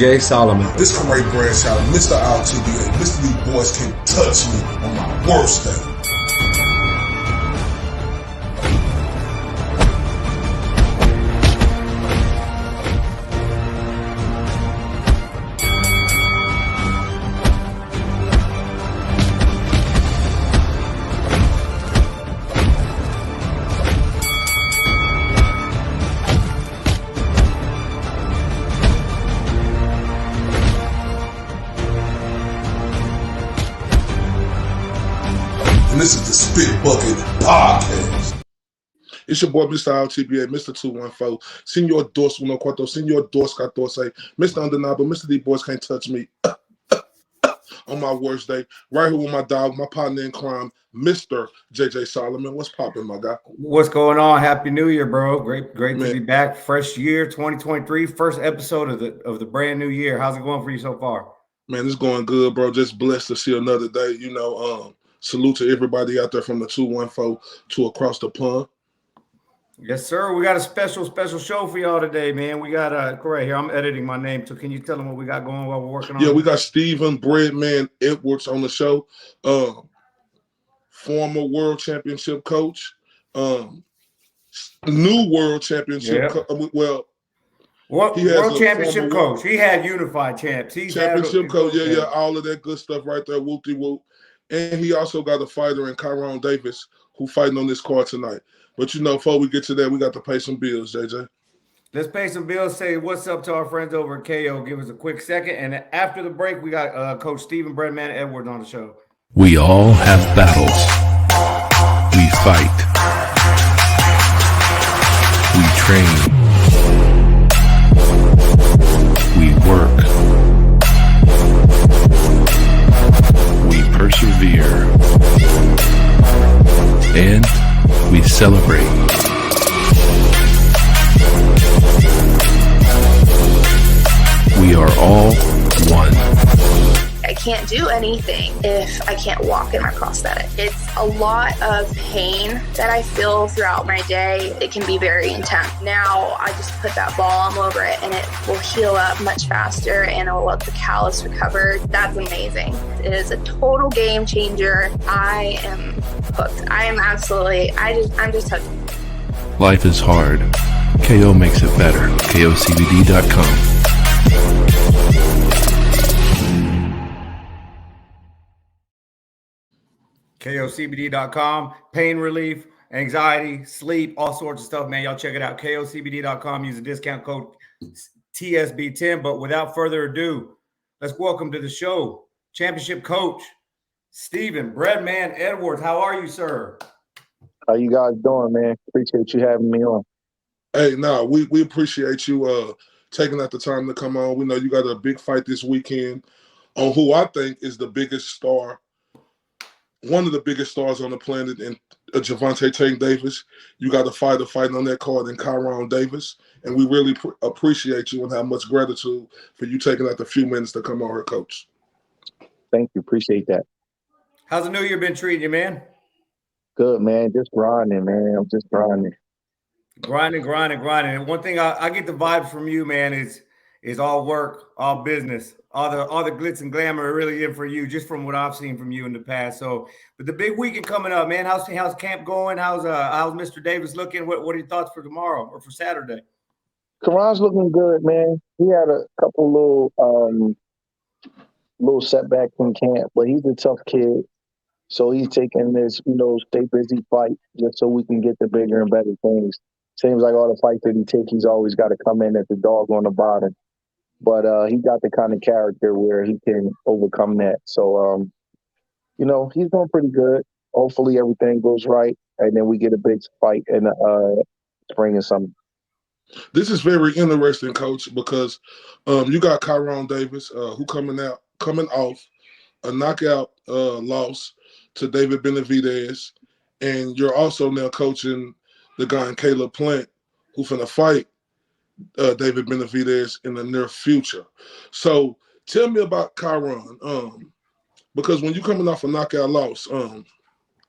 Jay Solomon. This Corey Bradshaw, Mr. RTBA. Mr. These boys can't touch me on my worst day. And this is the Spit Bucket Podcast. It's your boy, Mr. RTBA, Mr. 214. Senor Dos Uno Cuatro, Senor Dos Catorce, Mr. Undeniable, Mr. These boys can't touch me on my worst day. Right here with my dog, my partner in crime, Mr. JJ Solomon. What's popping, my guy? What's going on? Happy New Year, bro. Great to be back. Fresh year, 2023. First episode of the brand new year. How's it going for you so far? Man, it's going good, bro. Just blessed to see another day. Salute to everybody out there from the 214 to across the pond. Yes, sir. We got a special show for y'all today, man. We got Corey here. I'm editing my name, so can you tell them what we got going while we're working on? Yeah, we got Stephen Breadman Edwards on the show. Former world championship coach, new world championship. World championship coach. He had unified champs. He's championship coach. Yeah, all of that good stuff right there. Whoopty whoop. And he also got a fighter in Kyron Davis who fighting on this card tonight. But before we get to that, we got to pay some bills, JJ. Let's pay some bills. Say what's up to our friends over at KO. Give us a quick second. And after the break, we got Coach Stephen Breadman Edwards on the show. We all have battles. We fight. We train. We work. We persevere. And we celebrate. We are all one. I can't do anything if I can't walk in my prosthetic. It's a lot of pain that I feel throughout my day. It can be very intense. Now I just put that balm over it and it will heal up much faster and it will let the callus recover. That's amazing. It is a total game changer. I am hooked. I'm just hooked. Life is hard. KO makes it better. KOCBD.com. KOCBD.com, pain relief, anxiety, sleep, all sorts of stuff, man. Y'all check it out. KOCBD.com. Use the discount code TSB10. But without further ado, let's welcome to the show championship coach Stephen Breadman Edwards. How are you, sir? How you guys doing, man? Appreciate you having me on. Hey, we appreciate you taking out the time to come on. We know you got a big fight this weekend on who I think is the biggest star. One of the biggest stars on the planet in Gervonta Tank Davis. You got a fighter fighting on that card in Kyron Davis. And we really appreciate you and have much gratitude for you taking out the few minutes to come on here, Coach. Thank you. Appreciate that. How's the new year been treating you, man? Good, man. Just grinding, man. I'm just grinding. Grinding. And one thing I get the vibes from you, man, is all work, all business. All the glitz and glamour are really in for you, just from what I've seen from you in the past. So, but the big weekend coming up, man. How's camp going? How's Mr. Davis looking? What are your thoughts for tomorrow or for Saturday? Karan's looking good, man. He had a couple little setbacks in camp, but he's a tough kid. So he's taking this, stay busy fight just so we can get the bigger and better things. Seems like all the fights that he takes, he's always got to come in at the dog on the bottom. But he got the kind of character where he can overcome that. So, he's doing pretty good. Hopefully everything goes right, and then we get a big fight in the spring or something. This is very interesting, Coach, because you got Kyron Davis, who coming off a knockout loss to David Benavidez, and you're also now coaching the guy in Caleb Plant, who's finna fight David Benavidez in the near future. So tell me about Kyron, because when you're coming off a knockout loss,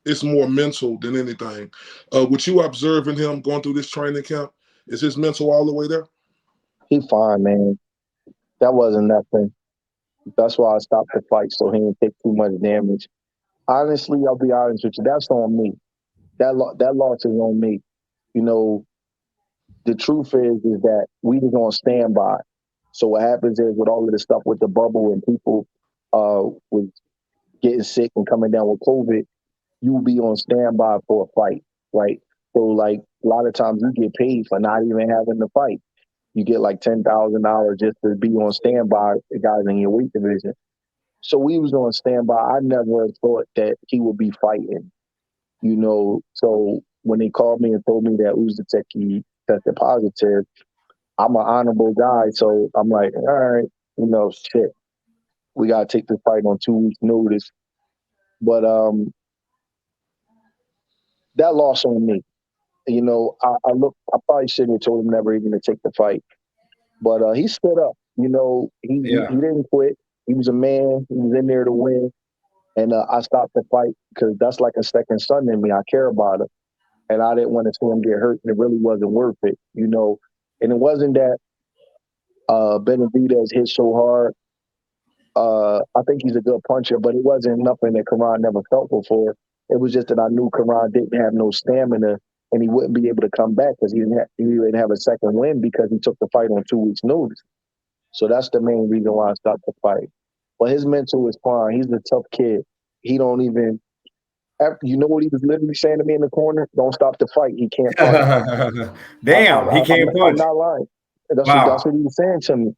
it's more mental than anything. With you observing him going through this training camp, is his mental all the way there? He fine, man. That wasn't nothing. That's why I stopped the fight so he didn't take too much damage. Honestly, I'll be honest with you. That's on me. That loss is on me. You know, the truth is that we was on standby. So what happens is with all of the stuff with the bubble and people was getting sick and coming down with COVID, you will be on standby for a fight, right? So like a lot of times you get paid for not even having the fight. You get like $10,000 just to be on standby, the guys in your weight division. So we was on standby. I never thought that he would be fighting, you know. So when they called me and told me that Uzateki tested positive, I'm an honorable guy. So I'm like, all right, you know, shit. We gotta take this fight on 2 weeks' notice. But that loss on me. You know, I probably shouldn't have told him never even to take the fight. But he stood up. You know, he didn't quit. He was a man. He was in there to win. And I stopped the fight because that's like a second son in me. I care about him. And I didn't want to see him get hurt. And it really wasn't worth it, you know. And it wasn't that Benavidez hit so hard. I think he's a good puncher, but it wasn't nothing that Karan never felt before. It was just that I knew Karan didn't have no stamina and he wouldn't be able to come back because he didn't have a second win because he took the fight on 2 weeks' notice. So that's the main reason why I stopped the fight. But his mental is fine. He's a tough kid. He don't even – you know what he was literally saying to me in the corner? Don't stop the fight. He can't punch. Damn, he can't punch. I'm not lying. That's what he was saying to me.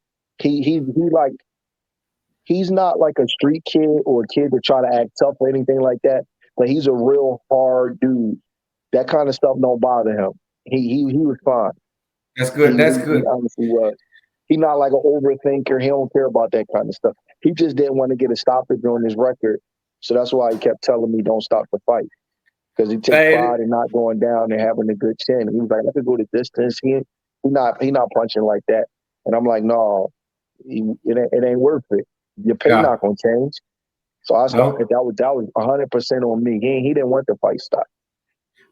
He's not like a street kid or a kid that try to act tough or anything like that, but he's a real hard dude. That kind of stuff don't bother him. He was fine. That's good. That's good. He honestly was. He's not like an overthinker. He don't care about that kind of stuff. He just didn't want to get a stoppage on his record. So that's why he kept telling me don't stop the fight. Because he takes pride in not going down and having a good chin. He was like, I could go the distance. He not punching like that. And I'm like, no, it ain't worth it. Your pay not gonna change. So I stopped it. That was 100% on me. He didn't want the fight stop.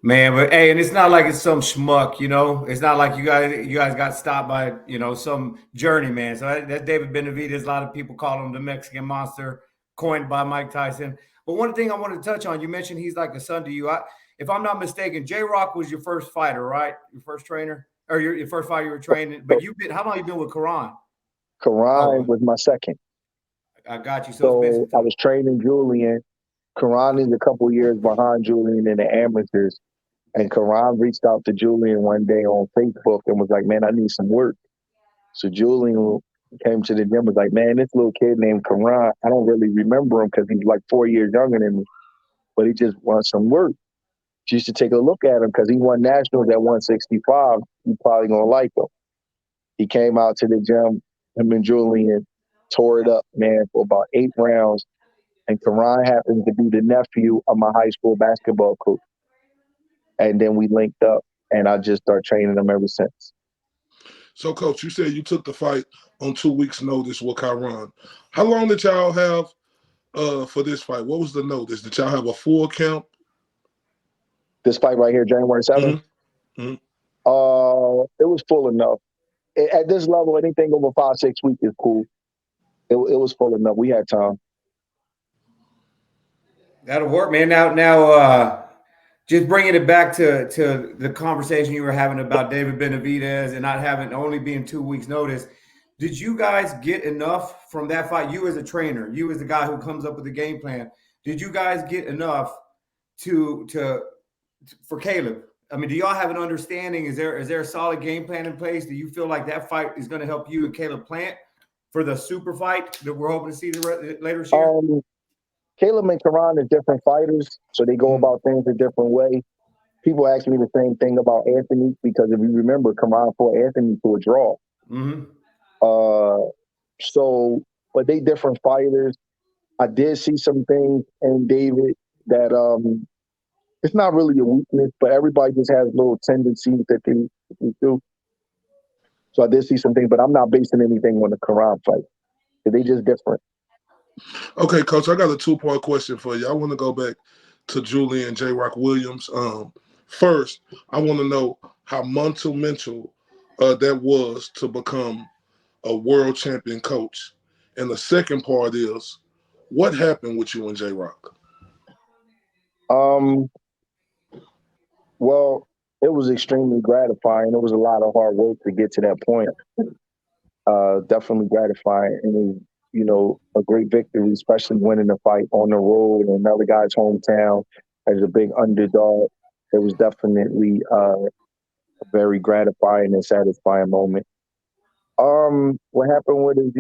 Man, but hey, and it's not like it's some schmuck, you know. It's not like you guys got stopped by, you know, some journeyman. So that's David Benavidez. A lot of people call him the Mexican Monster, coined by Mike Tyson. But one thing I wanted to touch on, you mentioned he's like a son to you. If I'm not mistaken, J-Rock was your first fighter, right? Your first trainer, or your first fighter you were training. But how long you been with Karan? Karan was my second. I got you. So I was training Julian. Karan is a couple years behind Julian in the amateurs. And Karan reached out to Julian one day on Facebook and was like, man, I need some work. So Julian came to the gym and was like, man, this little kid named Karan, I don't really remember him because he's like 4 years younger than me, but he just wants some work. You should take a look at him because he won nationals at 165. You probably going to like him. He came out to the gym, him and Julian tore it up, man, for about 8 rounds. And Karan happens to be the nephew of my high school basketball coach. And then we linked up, and I just started training him ever since. So, Coach, you said you took the fight on 2 weeks' notice with Karan. How long did y'all have for this fight? What was the notice? Did y'all have a full camp? This fight right here, January 7th? Mm-hmm. It was full enough. At this level, anything over 5-6 weeks is cool. It was full enough. We had time. That'll work, man. Now, just bringing it back to the conversation you were having about David Benavidez and not having only being 2 weeks notice. Did you guys get enough from that fight? You as a trainer, you as the guy who comes up with the game plan. Did you guys get enough for Caleb? I mean, do y'all have an understanding? Is there a solid game plan in place? Do you feel like that fight is going to help you and Caleb Plant for the super fight that we're hoping to see later this year? Caleb and Karan are different fighters, so they go about things a different way. People ask me the same thing about Anthony because if you remember, Karan fought Anthony to a draw. Mm-hmm. But they different fighters. I did see some things in David that it's not really a weakness, but everybody just has little tendencies that they do. So I did see some things, but I'm not basing anything on the Karan fight. They just different. Okay, Coach, I got a 2-part question for you. I want to go back to Julian and J-Rock Williams. First, I want to know how mental that was to become a world champion coach? And the second part is, what happened with you and J Rock? Well, it was extremely gratifying. It was a lot of hard work to get to that point. Definitely gratifying, and it was, a great victory, especially winning the fight on the road in another guy's hometown as a big underdog. It was definitely a very gratifying and satisfying moment. What happened with it,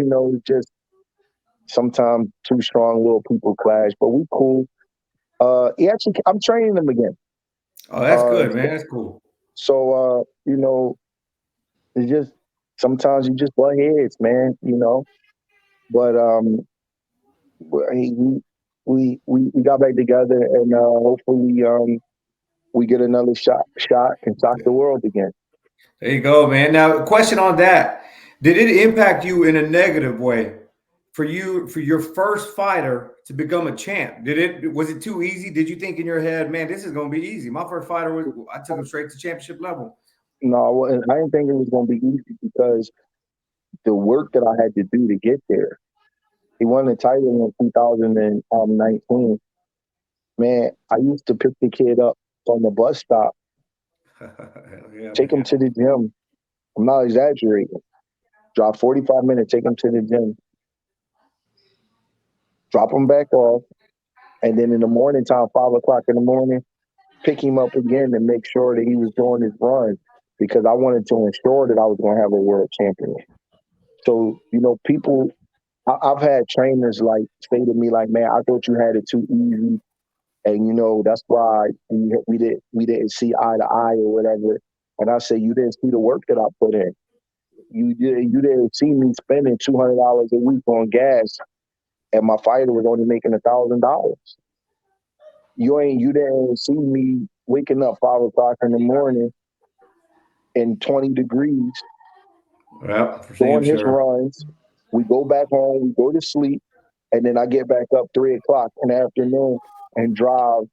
just sometimes two strong little people clash, but we cool. I'm training him again. Oh, that's good, man. That's cool. So, it's just sometimes you just butt heads, man. But we got back together, and hopefully we get another shot and shock the world again. There you go, man. Now, a question on that: did it impact you in a negative way for your first fighter to become a champ? Was it too easy? Did you think in your head, man, this is going to be easy? My first fighter I took him straight to championship level. No, I didn't think it was going to be easy because the work that I had to do to get there. He won the title in 2019. Man, I used to pick the kid up from the bus stop, take him to the gym. I'm not exaggerating. Drop 45 minutes, take him to the gym, drop him back off, and then in the morning time, 5 o'clock in the morning, pick him up again and make sure that he was doing his run because I wanted to ensure that I was going to have a world champion. So, people, I've had trainers say to me man, I thought you had it too easy. And, that's why we didn't see eye to eye or whatever. And I say, you didn't see the work that I put in. You didn't see me spending $200 a week on gas, and my fighter was only making $1,000. You didn't see me waking up 5 o'clock in the morning in 20 degrees, doing his runs. We go back home, we go to sleep, and then I get back up 3 o'clock in the afternoon and drive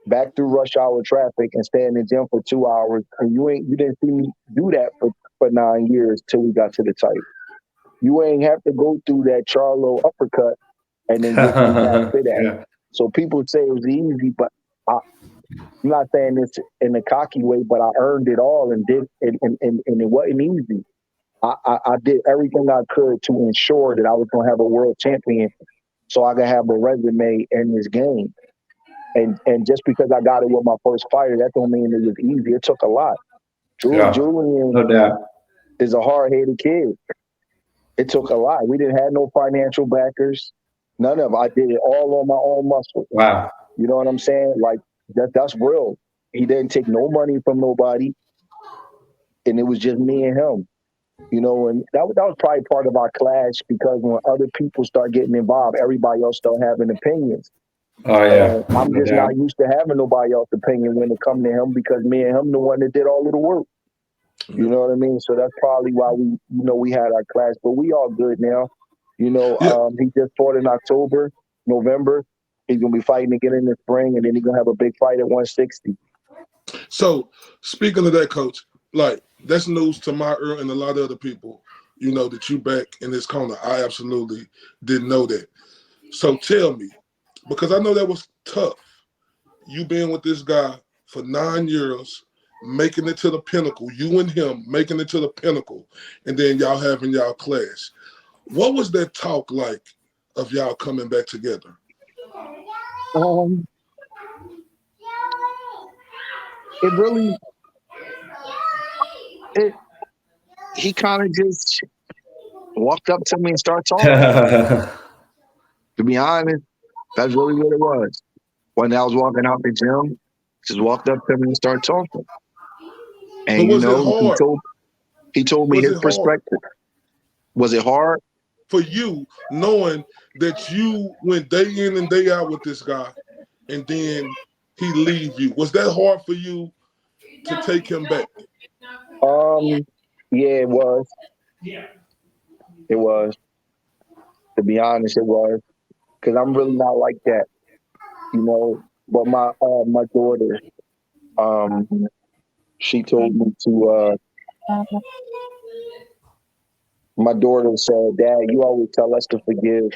back through rush hour traffic and stay in the gym for 2 hours. And you didn't see me do that for 9 years till we got to the title. You ain't have to go through that Charlo uppercut and then get back to that. Yeah. So people say it was easy, but I'm not saying this in a cocky way, but I earned it all and did and it wasn't easy. I did everything I could to ensure that I was going to have a world champion so I could have a resume in this game. And just because I got it with my first fighter, that don't mean it was easy. It took a lot. Julian no doubt, is a hard-headed kid. It took a lot. We didn't have no financial backers. None of it. I did it all on my own muscle. Wow. You know what I'm saying? That's real. He didn't take no money from nobody. And it was just me and him. And that was probably part of our clash because when other people start getting involved, everybody else start having opinions. Oh, yeah. I'm just not used to having nobody else's opinion when it comes to him because me and him the one that did all of the work. You know what I mean? So that's probably why we had our clash, but we all good now. He just fought in October, November. He's going to be fighting again in the spring, and then he's going to have a big fight at 160. So speaking of that, Coach, that's news to my ear and a lot of other people, that you back in this corner. I absolutely didn't know that. So tell me, because I know that was tough, you being with this guy for 9 years, making it to the pinnacle, you and him making it to the pinnacle, and then y'all having y'all clash. What was that talk like of y'all coming back together? He kind of just walked up to me and started talking. To be honest, that's really what it was. When I was walking out the gym, just walked up to me and started talking. And he told me his perspective. Was it hard? For you, knowing that you went day in and day out with this guy, and then he leave you. Was that hard for you to take him back? Yeah, it was. It was. To be honest, it was. Because I'm really not like that, But my daughter, she told me to My daughter said, "Dad, you always tell us to forgive.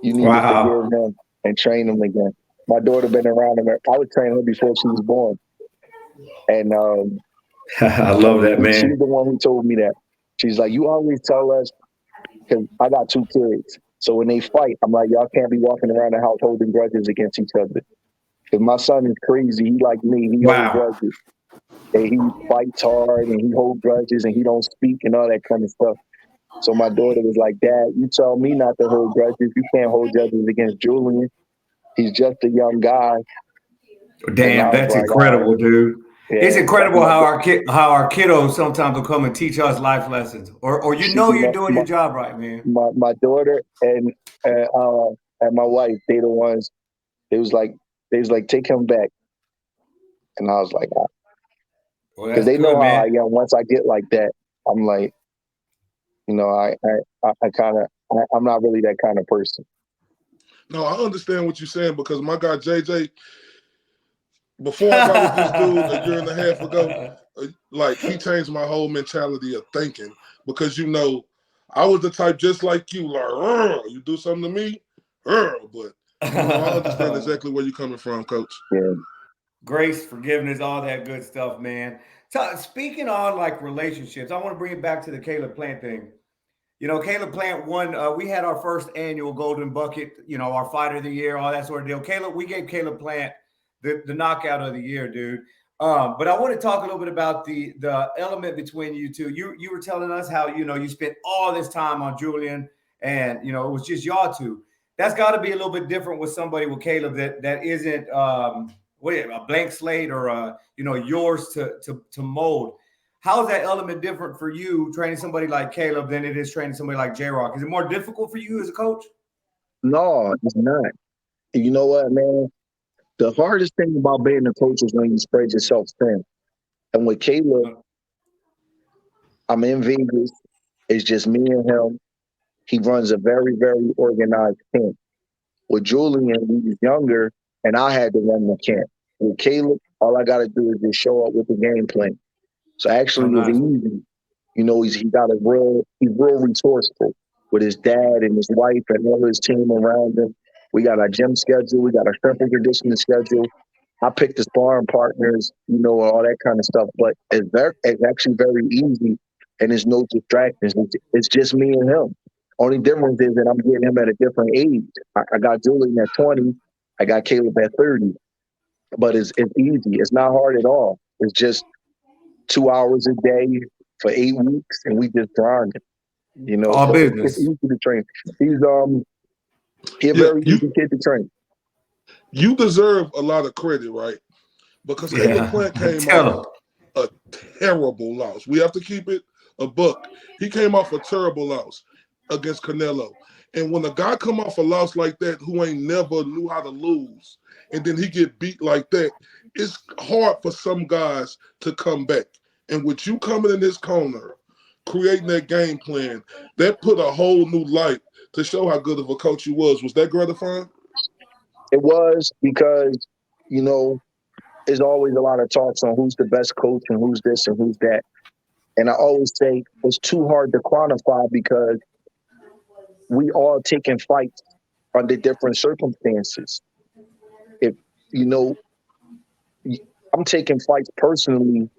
You need to forgive him and train him again." My daughter been around him. I would train her before she was born. And I love that, man. She's the one who told me that. She's like, "You always tell us," because I got 2 kids. So when they fight, I'm like, y'all can't be walking around the house holding grudges against each other. Because my son is crazy. He like me. He holds grudges. And he fights hard and he holds grudges and he don't speak and all that kind of stuff. So my daughter was like, "Dad, you tell me not to hold grudges. You can't hold grudges against Julian. He's just a young guy." Damn, that's like, incredible, dude. Yeah, it's incredible how our kiddos sometimes will come and teach us life lessons, or you're doing your job right, man. My daughter and my wife, they the ones. They was like, "Take him back," and I was like, because they know how I am. Once I get like that, I'm like, I'm not really that kind of person. No, I understand what you're saying because my guy JJ, before I got with this dude a year and a half ago, like he changed my whole mentality of thinking because I was the type just like you, like you do something to me, but I understand exactly where you're coming from, Coach. Yeah. Grace, forgiveness, all that good stuff, man. So speaking on like relationships, I want to bring it back to the Caleb Plant thing. Caleb Plant won. We had our first annual Golden Bucket, our Fighter of the Year, all that sort of deal. We gave Caleb Plant the knockout of the year, dude. But I want to talk a little bit about the element between you two. You were telling us how, you spent all this time on Julian and, it was just y'all two. That's got to be a little bit different with somebody with Caleb that isn't a blank slate or, yours to mold. How is that element different for you training somebody like Caleb than it is training somebody like J-Rock? Is it more difficult for you as a coach? No, it's not. You know what, man? The hardest thing about being a coach is when you spread yourself thin. And with Caleb, I'm in Vegas. It's just me and him. He runs a very, very organized camp. With Julian, he was younger, and I had to run the camp. With Caleb, all I got to do is just show up with the game plan. So actually, it was easy. He's real resourceful with his dad and his wife and all his team around him. We got our gym schedule. We got our strength and conditioning schedule. I picked the sparring partners, all that kind of stuff. But it's actually very easy, and there's no distractions. It's just me and him. Only difference is that I'm getting him at a different age. I got Julian at 20. I got Caleb at 30. But it's easy. It's not hard at all. It's just 2 hours a day for 8 weeks, and we just grinding. All business. It's easy to train. He's a very easy kid to train. You deserve a lot of credit, right? Because Caleb Plant came off a terrible loss. We have to keep it a buck. He came off a terrible loss against Canelo. And when a guy come off a loss like that who ain't never knew how to lose, and then he get beat like that, it's hard for some guys to come back. And with you coming in this corner, creating that game plan, that put a whole new light to show how good of a coach you was. Was that gratifying? It was because, there's always a lot of talks on who's the best coach and who's this and who's that. And I always say it's too hard to quantify because we all taking fights under different circumstances. If, I'm taking fights personally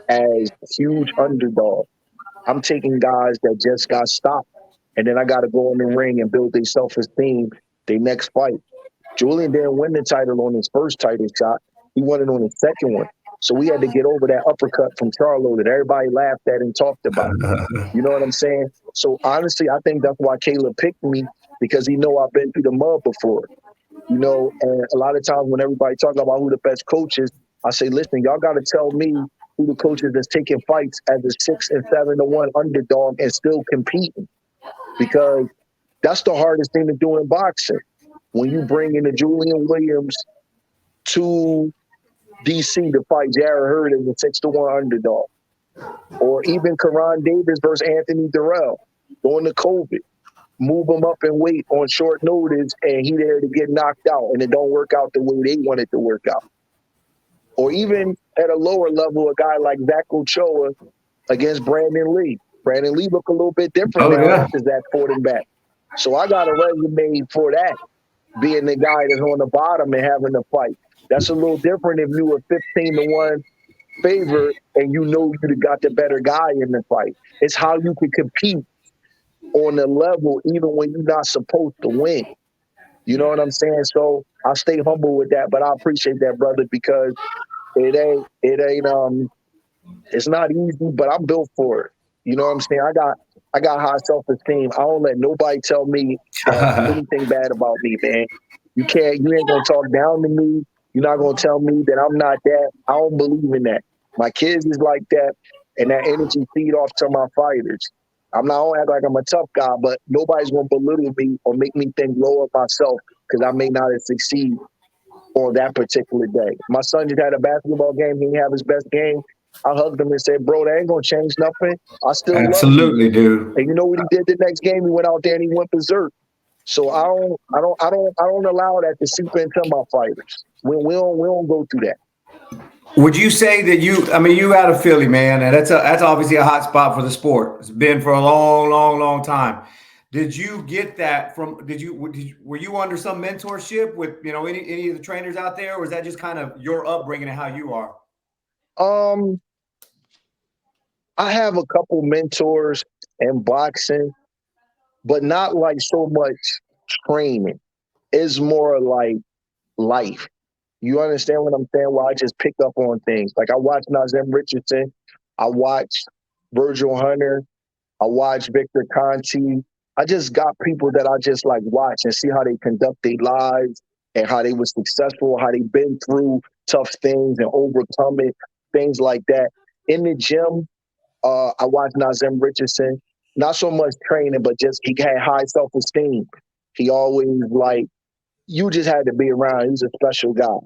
as huge underdog. I'm taking guys that just got stopped. And then I got to go in the ring and build their self-esteem, their next fight. Julian didn't win the title on his first title shot. He won it on his second one. So we had to get over that uppercut from Charlo that everybody laughed at and talked about. You know what I'm saying? So honestly, I think that's why Caleb picked me, because he know I've been through the mud before. And a lot of times when everybody talk about who the best coach is, I say, listen, y'all got to tell me who the coach is that's taking fights as a 6 and 7-1 underdog and still competing. Because that's the hardest thing to do in boxing. When you bring in a Julian Williams to DC to fight Jarrett Hurd as a 6-1 underdog, or even Karan Davis versus Anthony Durrell going to COVID, move him up in weight on short notice, and he there to get knocked out, and it don't work out the way they want it to work out. Or even at a lower level, a guy like Zach Ochoa against Brandon Lee. Brandon Lee look a little bit different Oh, now yeah. as that quarterback. So I got a resume for that, being the guy that's on the bottom and having to fight. That's a little different if you were 15-1 favorite and you know you got the better guy in the fight. It's how you can compete on the level even when you're not supposed to win. You know what I'm saying? So I stay humble with that, but I appreciate that, brother, because it's not easy, but I'm built for it. You know what I'm saying? I got high self-esteem. I don't let nobody tell me anything bad about me, man. You ain't gonna talk down to me. You're not gonna tell me that I'm not that. I don't believe in that. My kids is like that, and that energy feed off to my fighters. I don't act like I'm a tough guy, but nobody's gonna belittle me or make me think low of myself because I may not have succeeded on that particular day. My son just had a basketball game. He didn't have his best game. I hugged him and said, "Bro, that ain't gonna change nothing. I still love you." Absolutely, dude. And you know what he did the next game? He went out there and he went berserk. So I don't allow that to seep into my fighters. We don't go through that. Would you say that you out of Philly, man, and that's obviously a hot spot for the sport. It's been for a long, long, long time. Did you get that from? Were you under some mentorship with any of the trainers out there, or was that just kind of your upbringing and how you are? I have a couple mentors in boxing, but not like so much training. It's more like life. You understand what I'm saying? Where I just pick up on things. Like I watched Nazem Richardson, I watched Virgil Hunter, I watched Victor Conti. I just got people that I just like watch and see how they conduct their lives and how they were successful, how they've been through tough things and overcome it, things like that. In the gym, I watched Nazem Richardson. Not so much training, but just he had high self-esteem. He always you just had to be around. He was a special guy.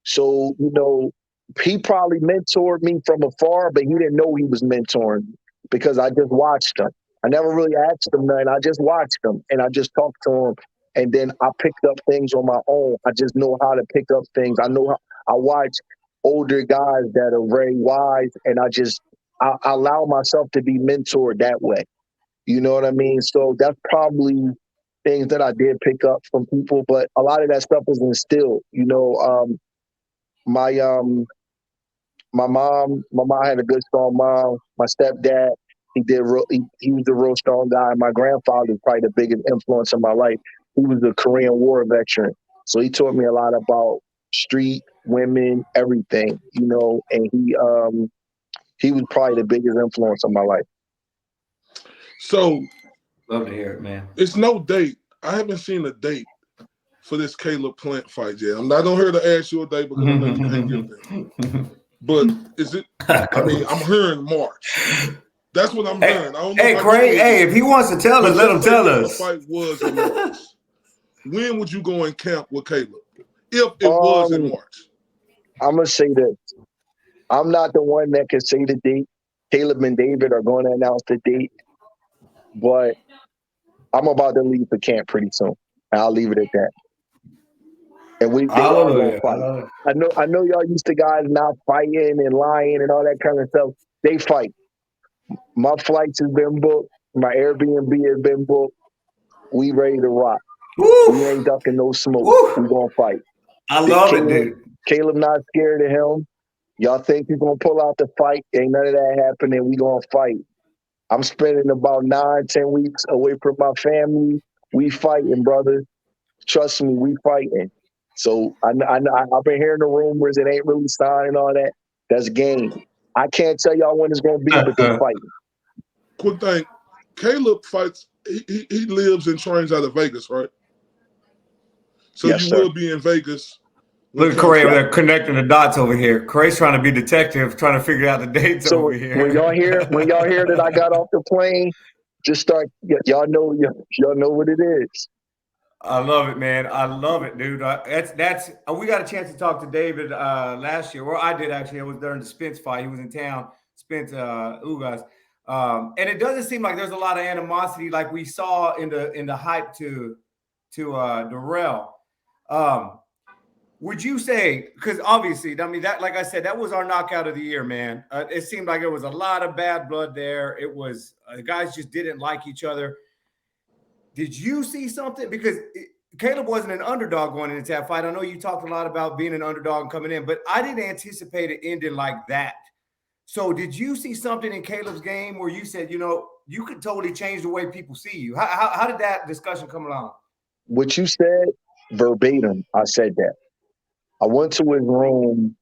So, he probably mentored me from afar, but he didn't know he was mentoring me because I just watched him. I never really asked him nothing. I just watched him and I just talked to him. And then I picked up things on my own. I just know how to pick up things. I watch older guys that are very wise, and I allow myself to be mentored that way. You know what I mean? So that's probably things that I did pick up from people, but a lot of that stuff was instilled. My mom had a good, strong mom. My stepdad, he was a real strong guy. My grandfather was probably the biggest influence in my life. He was a Korean War veteran. So he taught me a lot about street, women, everything, and he was probably the biggest influence in my life. So Love to hear it, man. it's no date. I haven't seen a date for this Caleb Plant fight yet. I'm not here to ask you a date because I know you can't give that. But is it? I mean, I'm hearing March. That's what I'm hearing. I don't know. Hey, Craig. Hey, if he wants to tell us, let him tell us. The fight was in March. When would you go in camp with Caleb? If it was in March. I'm gonna say this. I'm not the one that can say the date. Caleb and David are going to announce the date, but I'm about to leave for camp pretty soon. I'll leave it at that. And they are going to fight. I know y'all used to guys not fighting and lying and all that kind of stuff. They fight. My flights have been booked. My Airbnb has been booked. We ready to rock. Woo! We ain't ducking no smoke. Woo! We gonna fight. I love it, dude. Caleb not scared of him. Y'all think he's gonna pull out the fight? Ain't none of that happening. We gonna fight. I'm spending about 9-10 weeks away from my family. We fighting, brother. Trust me, we fighting. So I've been hearing the rumors. It ain't really signed and all that. That's game. I can't tell y'all when it's gonna be, but they fighting. Quick thing, Caleb fights. He lives and trains out of Vegas, right? So yes, you sir. will be in Vegas. Look at Corey over there connecting the dots over here. Corey's trying to be detective, trying to figure out the dates over here. When y'all hear that I got off the plane, just start. Y'all know what it is. I love it, man. I love it, dude. That's. We got a chance to talk to David last year. Well, I did actually. It was during the Spence fight. He was in town. Spence Ugas. And it doesn't seem like there's a lot of animosity like we saw in the hype to Darrell. Would you say, because obviously, I mean, that, like I said, that was our knockout of the year, man. It seemed like there was a lot of bad blood there. It was, the guys just didn't like each other. Did you see something? Because Caleb wasn't an underdog going into that fight. I know you talked a lot about being an underdog and coming in, but I didn't anticipate it ending like that. So did you see something in Caleb's game where you said, you know, you could totally change the way people see you? How did that discussion come along? What you said verbatim, I said that. I went to his room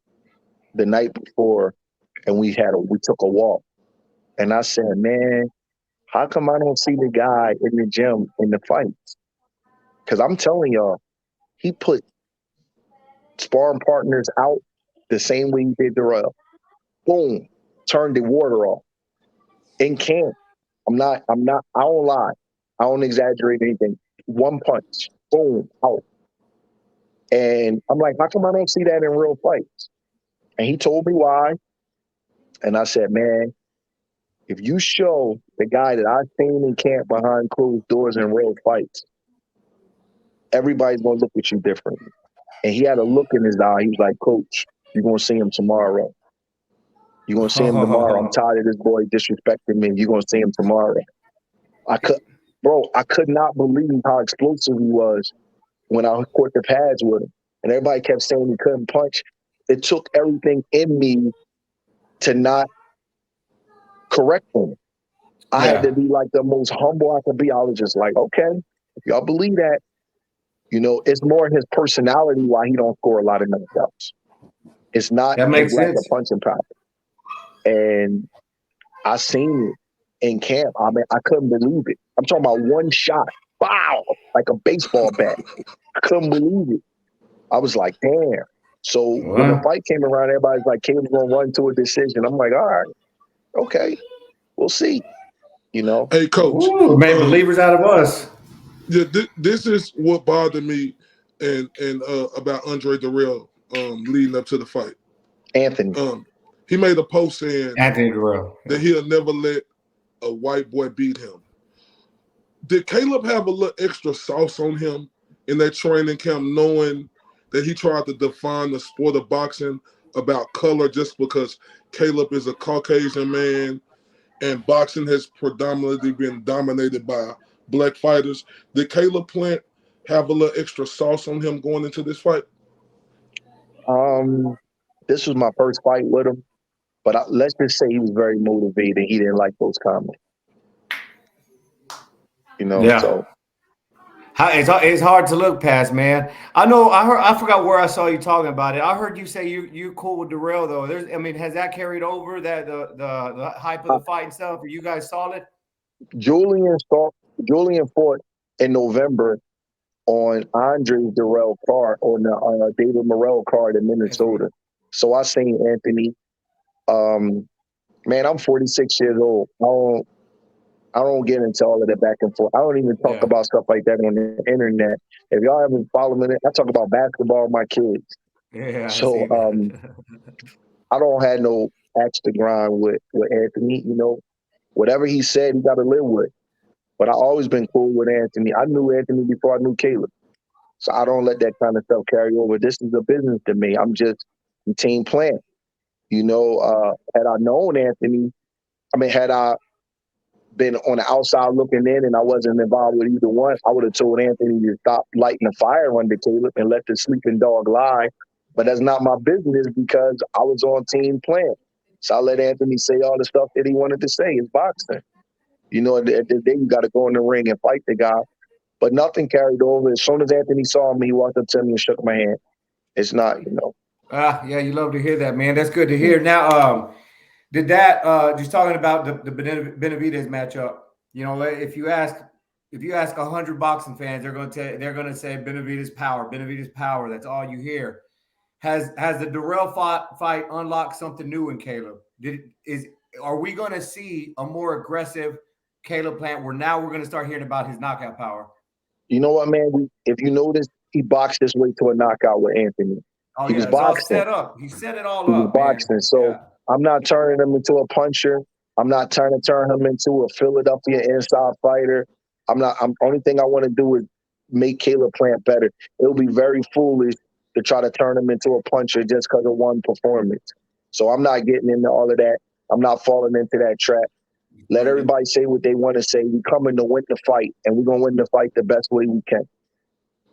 the night before and we took a walk. And I said, man, how come I don't see the guy in the gym in the fights? Because I'm telling y'all, he put sparring partners out the same way he did Darrell. Boom, turned the water off. In camp, I don't lie. I don't exaggerate anything. One punch, boom, out. And I'm like, how come I don't see that in real fights? And he told me why. And I said, man, if you show the guy that I've seen in camp behind closed doors in real fights, everybody's going to look at you differently. And he had a look in his eye. He was like, Coach, you're going to see him tomorrow. You're going to see him tomorrow. I'm tired of this boy disrespecting me. You're going to see him tomorrow. I could not believe how explosive he was when I caught the pads with him. And everybody kept saying he couldn't punch. It took everything in me to not correct him. I had to be like the most humble I could be. I was just like, okay, if y'all believe that, you know, it's more his personality why he don't score a lot of knockouts. It's not that makes like sense. A punching power. And I seen it in camp. I mean, I couldn't believe it. I'm talking about one shot. Wow, like a baseball bat. I couldn't believe it. I was like, damn. So when the fight came around, everybody's like, Caleb's going to run to a decision. I'm like, all right, okay, we'll see. You know? Hey, Coach. Made believers out of us. Yeah, this is what bothered me and about Andre Darrell leading up to the fight. Anthony. He made a post saying Anthony Darrell that he'll never let a white boy beat him. Did Caleb have a little extra sauce on him in that training camp, knowing that he tried to define the sport of boxing about color just because Caleb is a Caucasian man and boxing has predominantly been dominated by black fighters? Did Caleb Plant have a little extra sauce on him going into this fight? This was my first fight with him, but let's just say he was very motivated. He didn't like those comments. You know, so. It's hard to look past, man. I forgot where I saw you talking about it. I heard you say you cool with Darrell though. Has that carried over that the hype of the fight and stuff? Are you guys solid? Julian fought in November on Andre Darrell card on the David Morrell card in Minnesota. So I seen Anthony. Man, I'm 46 years old. I don't get into all of that back and forth. I don't even talk about stuff like that on the internet. If y'all haven't followed me, I talk about basketball with my kids. Yeah. So I don't have no axe to grind with Anthony. You know, whatever he said, he got to live with. But I always been cool with Anthony. I knew Anthony before I knew Caleb. So I don't let that kind of stuff carry over. This is a business to me. I'm just a team plant. You know, had I known Anthony, had I been on the outside looking in and I wasn't involved with either one, I would have told Anthony to stop lighting the fire under Caleb and let the sleeping dog lie. But that's not my business because I was on team plant. So I let Anthony say all the stuff that he wanted to say. It's boxing. You know, at the end of the day, you got to go in the ring and fight the guy. But nothing carried over. As soon as Anthony saw me, he walked up to me and shook my hand. It's not, you know. Yeah, you love to hear that, man. That's good to hear. Now, did that just talking about the Benavidez matchup? You know, if you ask 100 boxing fans, they're going to say Benavidez power. That's all you hear. Has the Darrell fight unlocked something new in Caleb? Are we going to see a more aggressive Caleb Plant where now we're going to start hearing about his knockout power? You know what, man? If you notice, he boxed his way to a knockout with Anthony. Oh, he was boxing. Set up. He set it all up. He was boxing. Man. So I'm not turning him into a puncher. I'm not trying to turn him into a Philadelphia inside fighter. Only thing I want to do is make Caleb Plant better. It'll be very foolish to try to turn him into a puncher just because of one performance. So I'm not getting into all of that. I'm not falling into that trap. Let everybody say what they want to say. We coming to win the fight, and we're going to win the fight the best way we can.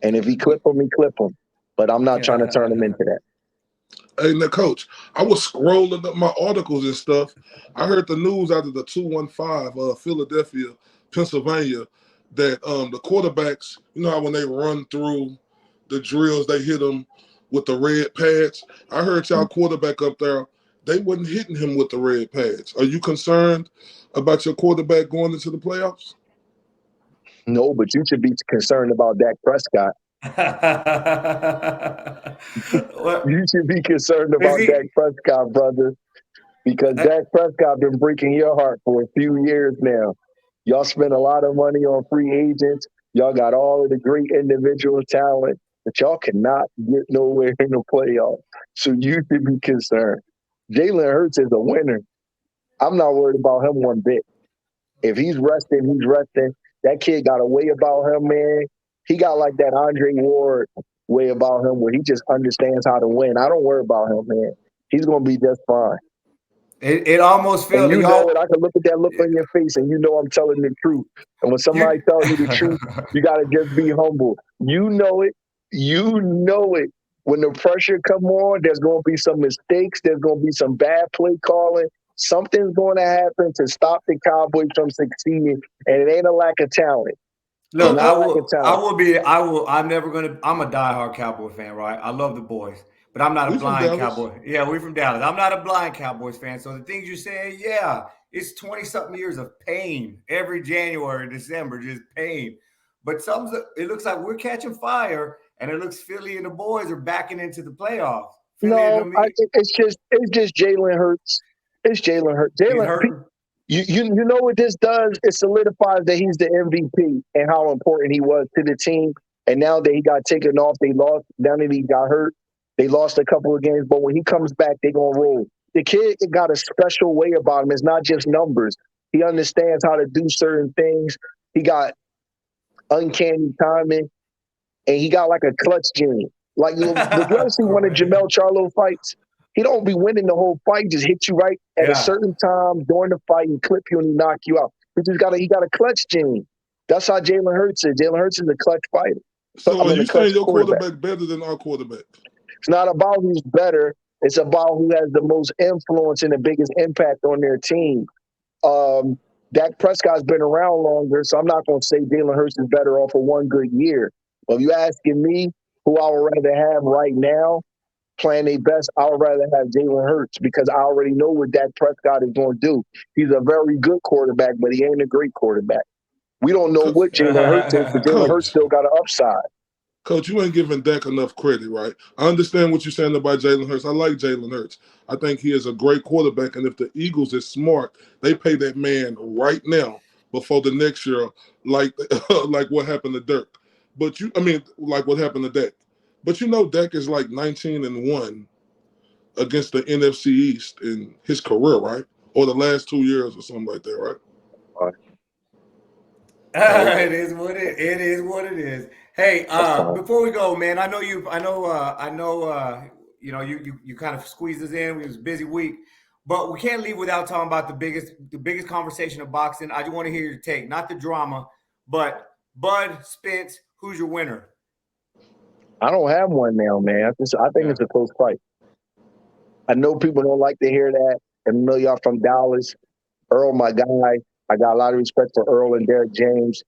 And if he clip him, he clip him. But I'm not trying to turn him into that. Hey, now, Coach, I was scrolling up my articles and stuff. I heard the news out of the 215, Philadelphia, Pennsylvania, that the quarterbacks, you know how when they run through the drills, they hit them with the red pads. I heard y'all quarterback up there, they wasn't hitting him with the red pads. Are you concerned about your quarterback going into the playoffs? No, but you should be concerned about Dak Prescott. You should be concerned about Dak Prescott, brother, because Dak Prescott been breaking your heart for a few years now. Y'all spent a lot of money on free agents. Y'all got all of the great individual talent, but y'all cannot get nowhere in the playoffs. So you should be concerned. Jalen Hurts is a winner. I'm not worried about him one bit. If he's resting, he's resting. That kid got a way about him, man. He got like that Andre Ward way about him where he just understands how to win. I don't worry about him, man. He's going to be just fine. It almost feels you know it. I can look at that look on your face and you know I'm telling the truth. And when somebody tells you the truth, you got to just be humble. You know it. You know it. When the pressure come on, there's going to be some mistakes. There's going to be some bad play calling. Something's going to happen to stop the Cowboys from succeeding, and it ain't a lack of talent. Look, I'm never going to – I'm a diehard Cowboy fan, right? I love the boys, but I'm not a blind Cowboy. Yeah, we're from Dallas. I'm not a blind Cowboys fan. So the things you're saying, yeah, it's 20-something years of pain every January, December, just pain. But it looks like we're catching fire, and it looks Philly and the boys are backing into the playoffs. It's just Jalen Hurts. It's Jalen Hurts. You know what this does? It solidifies that he's the MVP and how important he was to the team. And now that he got taken off, they lost. Now that he got hurt, they lost a couple of games. But when he comes back, they're going to roll. The kid got a special way about him. It's not just numbers. He understands how to do certain things. He got uncanny timing, and he got like a clutch gene. Like, you ever see one of Jamel Charlo fights? He don't be winning the whole fight. Just hit you right at a certain time during the fight and clip you and he knock you out. He got a clutch gene. That's how Jalen Hurts is. Jalen Hurts is a clutch fighter. So are you saying your quarterback better than our quarterback? It's not about who's better. It's about who has the most influence and the biggest impact on their team. Dak Prescott's been around longer, so I'm not going to say Jalen Hurts is better off for one good year. But if you're asking me who I would rather have right now, playing their best, I would rather have Jalen Hurts because I already know what Dak Prescott is going to do. He's a very good quarterback, but he ain't a great quarterback. We don't know what Jalen Hurts is, but Jalen Hurts still got an upside. Coach, you ain't giving Dak enough credit, right? I understand what you're saying about Jalen Hurts. I like Jalen Hurts. I think he is a great quarterback, and if the Eagles is smart, they pay that man right now before the next year, like what happened to Dirk. Like what happened to Dak. But you know Dak is like 19-1 against the NFC East in his career, right? Or the last 2 years or something like that, right? It is what it is. Hey, before we go, man, I know you kind of squeezed us in. It was a busy week, but we can't leave without talking about the biggest conversation of boxing. I just want to hear your take, not the drama, but Bud Spence, who's your winner? I don't have one now, man. I think it's a close fight. I know people don't like to hear that. And I know y'all from Dallas. Earl, my guy. I got a lot of respect for Earl and Derek James.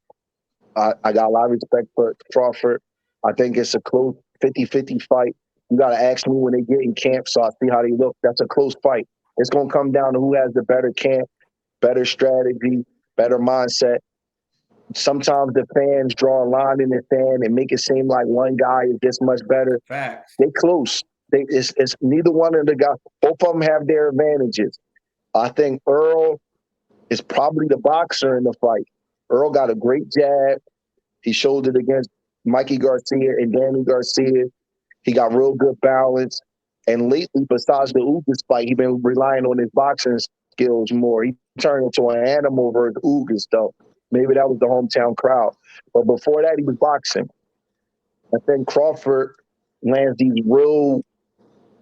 I got a lot of respect for Crawford. I think it's a close 50-50 fight. You got to ask me when they get in camp so I see how they look. That's a close fight. It's going to come down to who has the better camp, better strategy, better mindset. Sometimes the fans draw a line in the sand and make it seem like one guy is this much better. Facts. They close. It's neither one of the guys. Both of them have their advantages. I think Earl is probably the boxer in the fight. Earl got a great jab. He showed it against Mikey Garcia and Danny Garcia. He got real good balance. And lately, besides the Ugas fight, he's been relying on his boxing skills more. He turned into an animal versus Ugas, though. Maybe that was the hometown crowd. But before that, he was boxing. I think Crawford lands these real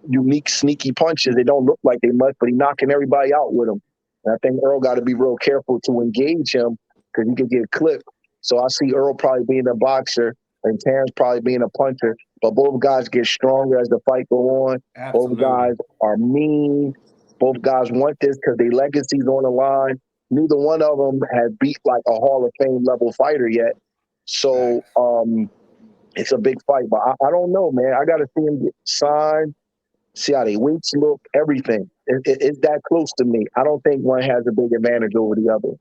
unique, sneaky punches. They don't look like they much, but he's knocking everybody out with them. And I think Earl got to be real careful to engage him because he could get clipped. So I see Earl probably being a boxer and Terrence probably being a puncher. But both guys get stronger as the fight go on. Absolutely. Both guys are mean. Both guys want this because their legacy's on the line. Neither one of them has beat like a Hall of Fame level fighter yet. So it's a big fight. But I don't know, man. I got to see him get signed, see how they weights look, everything. It's that close to me. I don't think one has a big advantage over the other.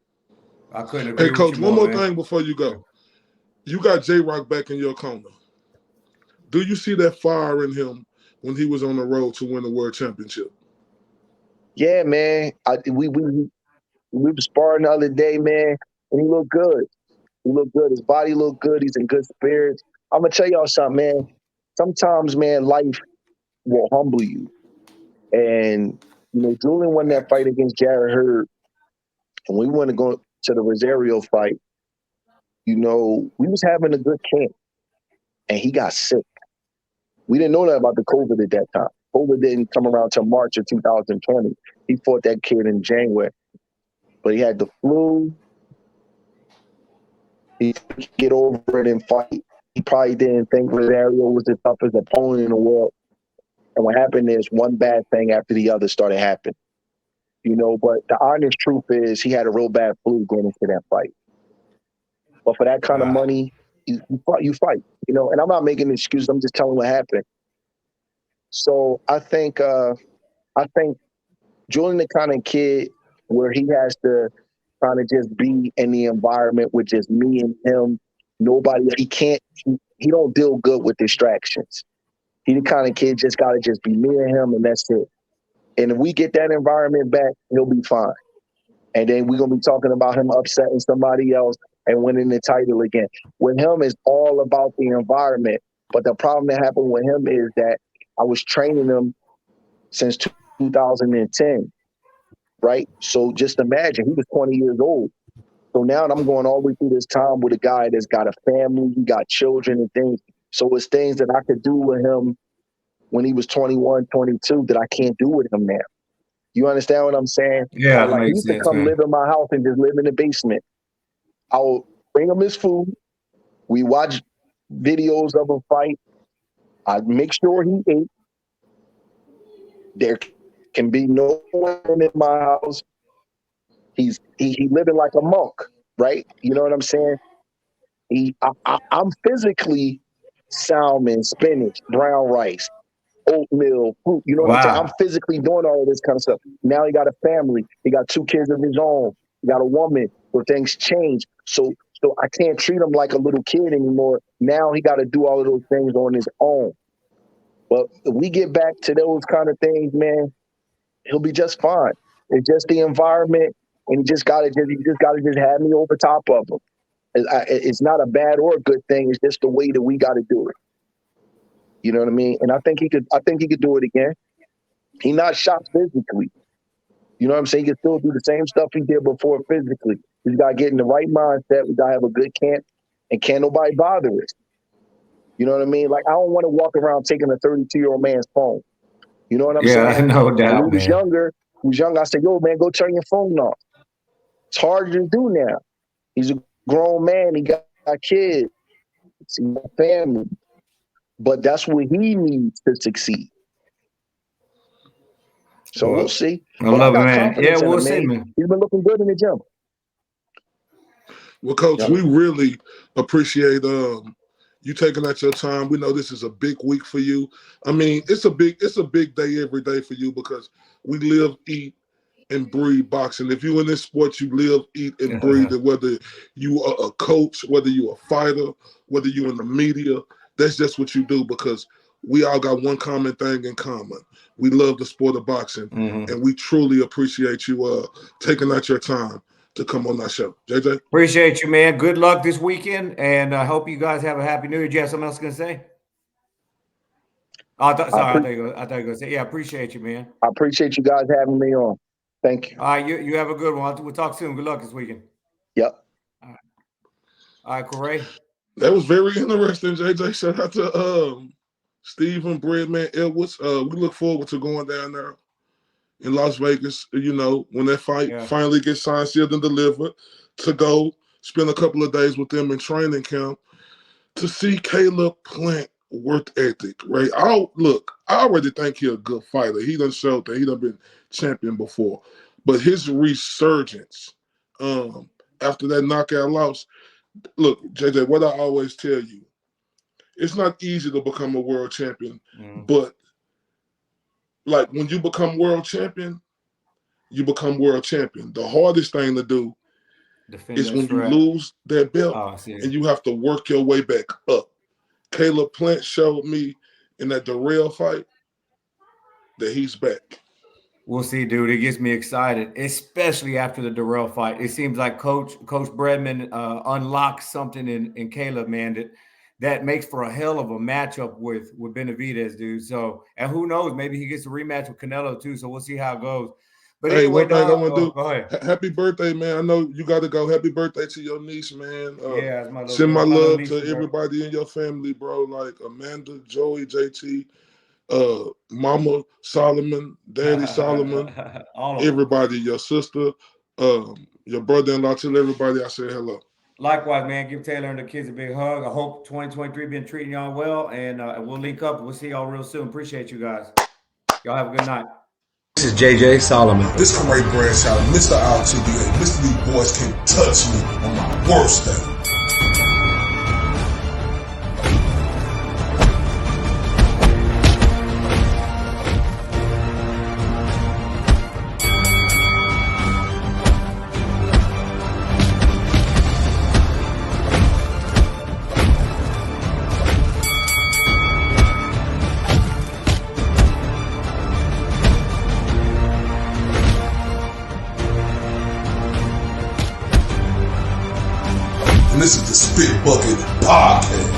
I couldn't agree Hey, Coach, with you one more man. thing before you go. You got J-Rock back in your corner. Do you see that fire in him when he was on the road to win the world championship? Yeah, man. We were sparring the other day, man, and he looked good. He looked good. His body looked good. He's in good spirits. I'm going to tell y'all something, man. Sometimes, man, life will humble you. And, you know, Julian won that fight against Jarrett Hurd. And we want to go to the Rosario fight. You know, we was having a good camp. And he got sick. We didn't know that about the COVID at that time. COVID didn't come around till March of 2020. He fought that kid in January. But he had the flu. He could get over it and fight. He probably didn't think Rosario was the toughest opponent in the world. And what happened is one bad thing after the other started happening. You know, but the honest truth is he had a real bad flu going into that fight. But for that kind of money, you fight. You know, and I'm not making an excuse. I'm just telling what happened. So I think Julian the kind of kid where he has to kind of just be in the environment with just me and him. Nobody, he don't deal good with distractions. He the kind of kid just got to just be me and him, and that's it. And if we get that environment back, he'll be fine. And then we're going to be talking about him upsetting somebody else and winning the title again. With him, it's all about the environment. But the problem that happened with him is that I was training him since 2010, right? So just imagine, he was 20 years old. So now I'm going all the way through this time with a guy that's got a family, he got children and things. So it's things that I could do with him when he was 21, 22 that I can't do with him now. You understand what I'm saying? Yeah, like he used to come live in my house and just live in the basement. I will bring him his food. We watch videos of him fight. I make sure he ate. There can be no one in my house. He living like a monk, right? You know what I'm saying? I'm physically salmon, spinach, brown rice, oatmeal, fruit. You know what I'm saying? I'm physically doing all of this kind of stuff. Now he got a family. He got 2 kids of his own. He got a woman. So things change. So I can't treat him like a little kid anymore. Now he got to do all of those things on his own. But if we get back to those kind of things, man, he'll be just fine. It's just the environment, and you just gotta have me over top of him. It's not a bad or a good thing. It's just the way that we got to do it. You know what I mean? And I think he could do it again. He not shot physically. You know what I'm saying? He can still do the same stuff he did before physically. He's got to get in the right mindset. We got to have a good camp, and can't nobody bother us. You know what I mean? Like, I don't want to walk around taking a 32-year-old man's phone. You know what I'm saying? Yeah, no doubt, when he was younger, I said, yo, man, go turn your phone off. It's harder to do now. He's a grown man. He got kids. He got family. But that's what he needs to succeed. So we'll see. I love it, man. Yeah, we'll see, man. He's been looking good in the gym. Well, Coach, we really appreciate you taking out your time. We know this is a big week for you. I mean, it's a big day every day for you because we live, eat, and breathe boxing. If you're in this sport, you live, eat, and breathe it. Whether you are a coach, whether you're a fighter, whether you're in the media, that's just what you do because we all got one common thing in common. We love the sport of boxing, and we truly appreciate you taking out your time to come on our show. JJ? Appreciate you, man. Good luck this weekend, and I hope you guys have a happy New Year. Do you have something else to say? I thought you were going to say, yeah, appreciate you, man. I appreciate you guys having me on. Thank you. All right, you have a good one. We'll talk soon. Good luck this weekend. Yep. All right, Corey. That was very interesting, JJ. Shout out to Stephen Breadman Edwards. We look forward to going down there in Las Vegas, you know, when that fight finally gets signed, sealed, and delivered, to go spend a couple of days with them in training camp to see Caleb Plant work ethic, right? I already think he's a good fighter. He done showed that he done been champion before. But his resurgence after that knockout loss, look, JJ, what I always tell you, it's not easy to become a world champion, but like when you become world champion, you become world champion. The hardest thing to do is when you lose that belt and you have to work your way back up. Caleb Plant showed me in that Darrell fight that he's back. We'll see, dude. It gets me excited, especially after the Darrell fight. It seems like Coach Breadman unlocked something in Caleb, man, that makes for a hell of a matchup with Benavidez, dude. So, and who knows, maybe he gets a rematch with Canelo too. So we'll see how it goes. But hey, anyway, one thing I want to do. Go ahead. Happy birthday, man! I know you got to go. Happy birthday to your niece, man. Send my love niece, to bro. everybody in your family, bro. Like Amanda, Joey, JT, Mama Solomon, Daddy Solomon, everybody, your sister, your brother-in-law. Tell everybody I said hello. Likewise, man. Give Taylor and the kids a big hug. I hope 2023 been treating y'all well, and we'll link up. We'll see y'all real soon. Appreciate you guys. Y'all have a good night. This is JJ Solomon. This is Ray Bradshaw, Mr. RTBA. Mr. These boys can't touch me on my worst day. And this is the Spit Bucket Podcast.